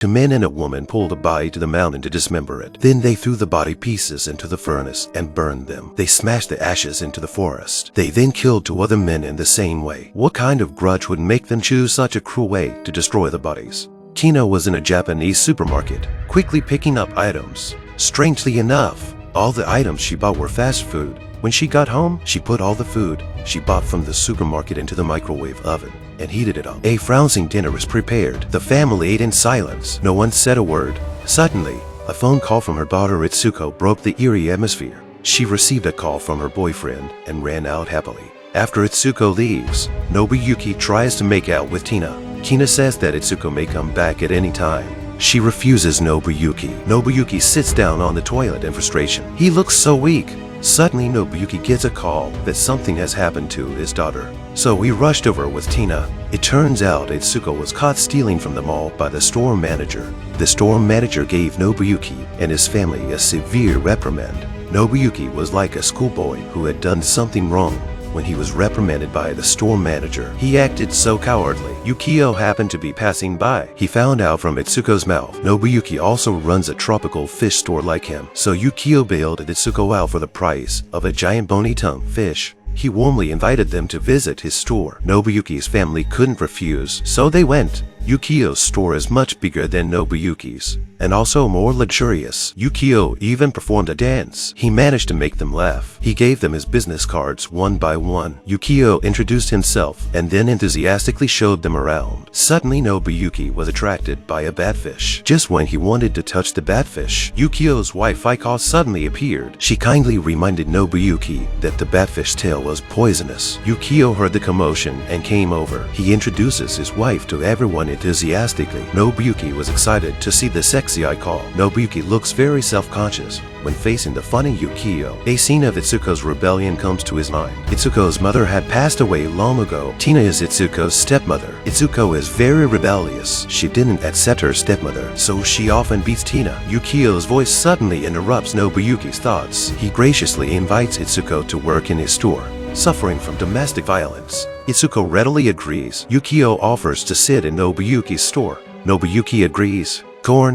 Two men and a woman pulled the body to the mountain to dismember it. Then they threw the body pieces into the furnace and burned them. They smashed the ashes into the forest. They then killed two other men in the same way. What kind of grudge would make them choose such a cruel way to destroy the bodies? Tina was in a Japanese supermarket, quickly picking up items. Strangely enough, all the items she bought were fast food. When she got home, she put all the food she bought from the supermarket into the microwave oven and heated it up. A rousing dinner was prepared. The family ate in silence. No one said a word. Suddenly, a phone call from her daughter Itsuko broke the eerie atmosphere. She received a call from her boyfriend and ran out happily. After Itsuko leaves, Nobuyuki tries to make out with Tina. Tina says that Itsuko may come back at any time. She refuses Nobuyuki. Nobuyuki sits down on the toilet in frustration. He looks so weak. Suddenly, Nobuyuki gets a call that something has happened to his daughter. So he rushed over with Tina. It turns out Itsuko was caught stealing from the mall by the store manager. The store manager gave Nobuyuki and his family a severe reprimand. Nobuyuki was like a schoolboy who had done something wrong. When he was reprimanded by the store manager, he acted so cowardly. Yukio happened to be passing by. He found out from Itsuko's mouth Nobuyuki also runs a tropical fish store like him, so Yukio bailed Itsuko out for the price of a giant bony-tongued fish. He warmly invited them to visit his store. Nobuyuki's family couldn't refuse, so they went. Yukio's store is much bigger than Nobuyuki's, and also more luxurious. Yukio even performed a dance. He managed to make them laugh. He gave them his business cards one by one. Yukio introduced himself and then enthusiastically showed them around. Suddenly, Nobuyuki was attracted by a batfish. Just when he wanted to touch the batfish, Yukio's wife Aiko suddenly appeared. She kindly reminded Nobuyuki that the batfish tail was poisonous. Yukio heard the commotion and came over. He introduces his wife to everyone enthusiastically. Nobuyuki was excited to see the sexy Aiko. Nobuyuki looks very self-conscious when facing the funny Yukio. A scene of Itsuko's rebellion comes to his mind. Itsuko's mother had passed away long ago. Tina is Itsuko's stepmother. Itsuko is very rebellious. She didn't accept her stepmother, so she often beats Tina. Yukio's voice suddenly interrupts Nobuyuki's thoughts. He graciously invites Itsuko to work in his store. Suffering from domestic violence, Itsuko readily agrees. Yukio offers to sit in Nobuyuki's store. Nobuyuki agrees.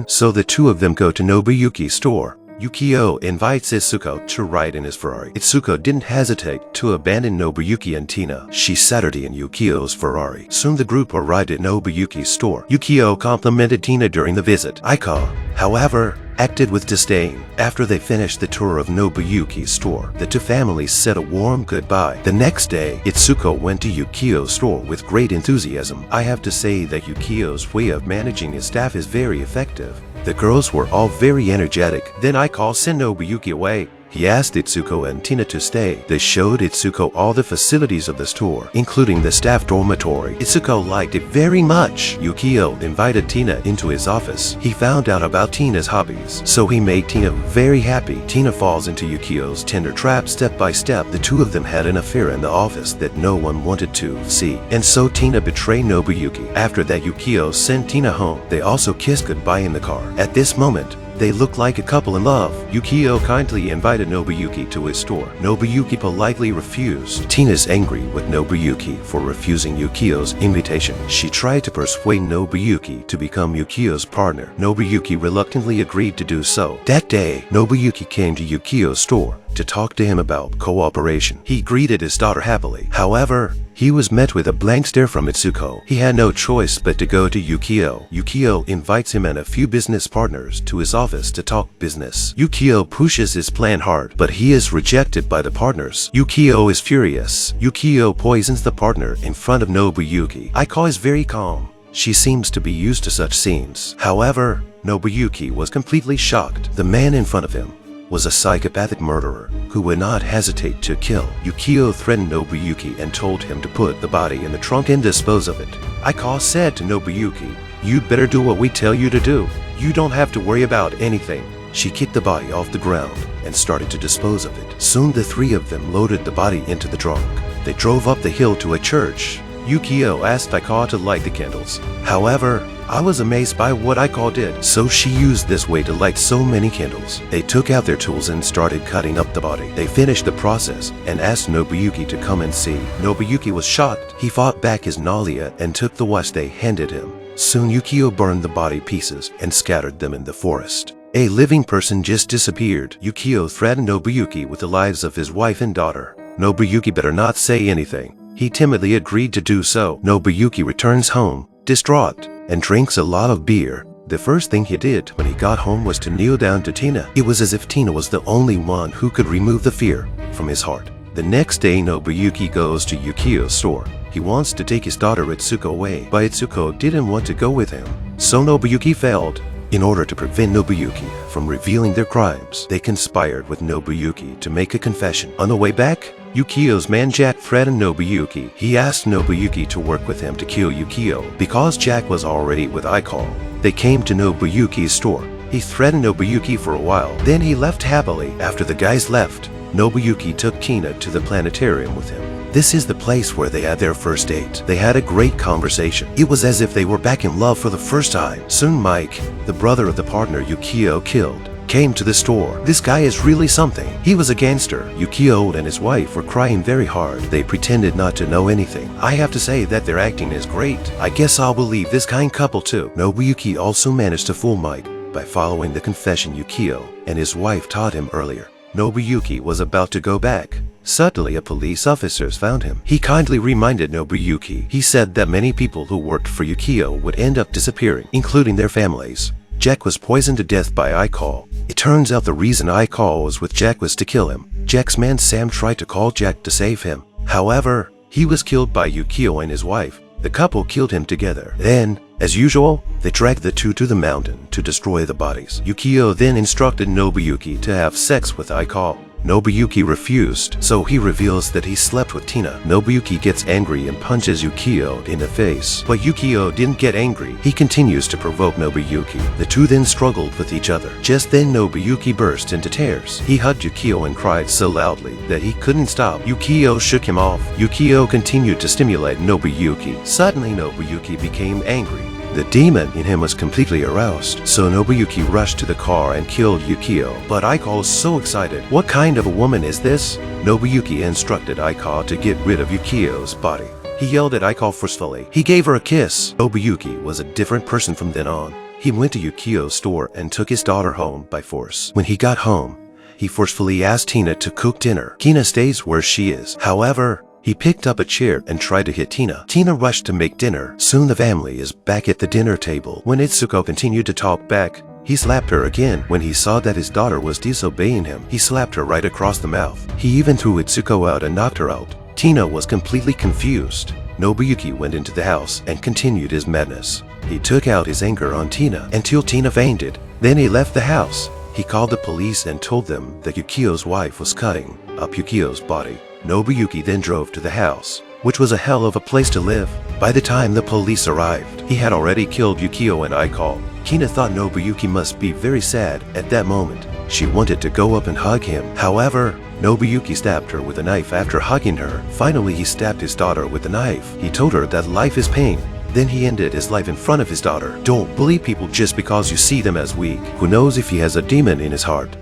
So the two of them go to Nobuyuki's store. Yukio invites Itsuko to ride in his Ferrari. Itsuko didn't hesitate to abandon Nobuyuki and Tina. She sat in Yukio's Ferrari. Soon the group arrived at Nobuyuki's store. Yukio complimented Tina during the visit. Aiko, however, acted with disdain. After they finished the tour of Nobuyuki's store, the two families said a warm goodbye. The next day, Itsuko went to Yukio's store with great enthusiasm. I have to say that Yukio's way of managing his staff is very effective. The girls were all very energetic. Then Aiko sent Nobuyuki away. He asked Itsuko and Tina to stay. They showed Itsuko all the facilities of the store, including the staff dormitory. Itsuko liked it very much. Yukio invited Tina into his office. He found out about Tina's hobbies, so he made Tina very happy. Tina falls into Yukio's tender trap step by step. The two of them had an affair in the office that no one wanted to see, and so Tina betrayed Nobuyuki. After that, Yukio sent Tina home. They also kissed goodbye in the car. At this moment, they looked like a couple in love. Yukio kindly invited Nobuyuki to his store. Nobuyuki politely refused. Tina's angry with Nobuyuki for refusing Yukio's invitation. She tried to persuade Nobuyuki to become Yukio's partner. Nobuyuki reluctantly agreed to do so. That day, Nobuyuki came to Yukio's store to talk to him about cooperation. He greeted his daughter happily. However, he was met with a blank stare from Itsuko. He had no choice but to go to Yukio. Yukio invites him and a few business partners to his office to talk business. Yukio pushes his plan hard, but he is rejected by the partners. Yukio is furious. Yukio poisons the partner in front of Nobuyuki. Aiko is very calm. She seems to be used to such scenes. However, Nobuyuki was completely shocked. The man in front of him was a psychopathic murderer who would not hesitate to kill. Yukio threatened Nobuyuki and told him to put the body in the trunk and dispose of it. Aiko said to Nobuyuki, "You'd better do what we tell you to do. You don't have to worry about anything." She kicked the body off the ground and started to dispose of it. Soon the three of them loaded the body into the trunk. They drove up the hill to a church. Yukio asked Aiko to light the candles. However, I was amazed by what Aiko did, so she used this way to light so many candles. They took out their tools and started cutting up the body. They finished the process and asked Nobuyuki to come and see. Nobuyuki was shocked. He fought back his nausea and took the watch they handed him. Soon Yukio burned the body pieces and scattered them in the forest. A living person just disappeared. Yukio threatened Nobuyuki with the lives of his wife and daughter. Nobuyuki better not say anything. He timidly agreed to do so. Nobuyuki returns home, distraught, and drinks a lot of beer. The first thing he did when he got home was to kneel down to Tina. It was as if Tina was the only one who could remove the fear from his heart. The next day, Nobuyuki goes to Yukio's store. He wants to take his daughter Itsuko away, but Itsuko didn't want to go with him. So Nobuyuki failed. In order to prevent Nobuyuki from revealing their crimes, they conspired with Nobuyuki to make a confession. On the way back, Yukio's man Jack threatened Nobuyuki. He asked Nobuyuki to work with him to kill Yukio because Jack was already with Aiko. They came to Nobuyuki's store. He threatened Nobuyuki for a while, then he left happily. After the guys left, Nobuyuki took Tina to the planetarium with him. This is the place where they had their first date. They had a great conversation. It was as if they were back in love for the first time. Soon Mike, the brother of the partner Yukio killed, came to the store. This guy is really something. He was a gangster. Yukio and his wife were crying very hard. They pretended not to know anything. I have to say that their acting is great. I guess I'll believe this kind couple too. Nobuyuki also managed to fool Mike by following the confession Yukio and his wife taught him earlier. Nobuyuki was about to go back. Suddenly, a police officer found him. He kindly reminded Nobuyuki. He said that many people who worked for Yukio would end up disappearing, including their families. Jack was poisoned to death by Aiko. It turns out the reason Aiko was with Jack was to kill him. Jack's man Sam tried to call Jack to save him. However, he was killed by Yukio and his wife. The couple killed him together. Then, as usual, they dragged the two to the mountain to destroy the bodies. Yukio then instructed Nobuyuki to have sex with Aiko. Nobuyuki refused, so he reveals that he slept with Tina. Nobuyuki gets angry and punches Yukio in the face. But Yukio didn't get angry. He continues to provoke Nobuyuki. The two then struggled with each other. Just then Nobuyuki burst into tears. He hugged Yukio and cried so loudly that he couldn't stop. Yukio shook him off. Yukio continued to stimulate Nobuyuki. Suddenly Nobuyuki became angry. The demon in him was completely aroused, so Nobuyuki rushed to the car and killed Yukio. But Aiko was so excited. What kind of a woman is this? Nobuyuki instructed Aiko to get rid of Yukio's body. He yelled at Aiko forcefully. He gave her a kiss. Nobuyuki was a different person from then on. He went to Yukio's store and took his daughter home by force. When he got home, he forcefully asked Tina to cook dinner. Tina stays where she is. However, he picked up a chair and tried to hit Tina. Tina rushed to make dinner. Soon the family is back at the dinner table. When Itsuko continued to talk back, he slapped her again. When he saw that his daughter was disobeying him, he slapped her right across the mouth. He even threw Itsuko out and knocked her out. Tina was completely confused. Nobuyuki went into the house and continued his madness. He took out his anger on Tina until Tina fainted. Then he left the house. He called the police and told them that Yukio's wife was cutting up Yukio's body. Nobuyuki then drove to the house, which was a hell of a place to live. By the time the police arrived, he had already killed Yukio and Aiko. Tina thought Nobuyuki must be very sad at that moment. She wanted to go up and hug him. However, Nobuyuki stabbed her with a knife after hugging her. Finally, he stabbed his daughter with a knife. He told her that life is pain. Then he ended his life in front of his daughter. Don't believe people just because you see them as weak. Who knows if he has a demon in his heart?